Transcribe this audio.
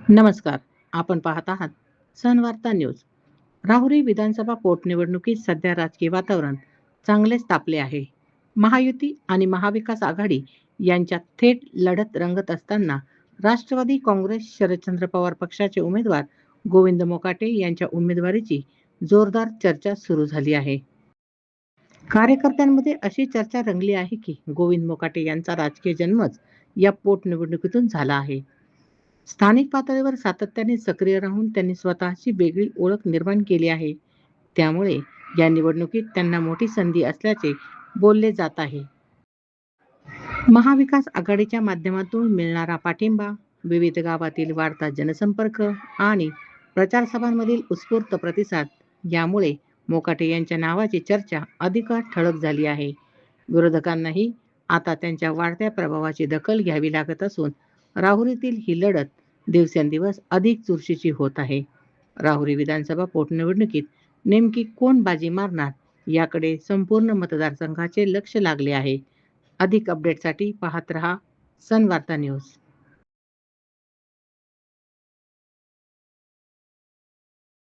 नमस्कार. आपण पाहत आहात सनवार्ता न्यूज. राहुरी विधानसभा पोटनिवडणुकीत सध्या राजकीय वातावरण चांगलेच तापले आहे. महायुती आणि महाविकास आघाडी यांच्यात थेट लढत रंगत असताना राष्ट्रवादी काँग्रेस शरदचंद्र पवार पक्षाचे उमेदवार गोविंद मोकाटे यांच्या उमेदवारीची जोरदार चर्चा सुरू झाली आहे. कार्यकर्त्यांमध्ये अशी चर्चा रंगली आहे की गोविंद मोकाटे यांचा राजकीय जन्मच या पोटनिवडणुकीतून झाला आहे. स्थानिक पातळीवर सातत्याने सक्रिय राहून त्यांनी स्वतःची वेगळी ओळख निर्माण केली आहे. त्यामुळे या निवडणुकीत त्यांना मोठी संधी असल्याचे बोलले जात आहे. महाविकास आघाडीच्या माध्यमातून मिळणारा पाठिंबा, विविध गावातील वाढता जनसंपर्क आणि प्रचार सभांमधील उत्स्फूर्त प्रतिसाद यामुळे मोकाटे यांच्या नावाची चर्चा अधिक ठळक झाली आहे. विरोधकांनाही आता त्यांच्या वाढत्या प्रभावाची दखल घ्यावी लागत असून राहुरीतील ही लढत दिवसेंदिवस अधिक चुरशीची होत आहे. राहुरी विधानसभा पोटनिवडणुकीत नेमकी कोण बाजी मारणार याकडे संपूर्ण मतदारसंघाचे लक्ष लागले आहे. अधिक अपडेटसाठी पाहत रहा सन वार्ता न्यूज.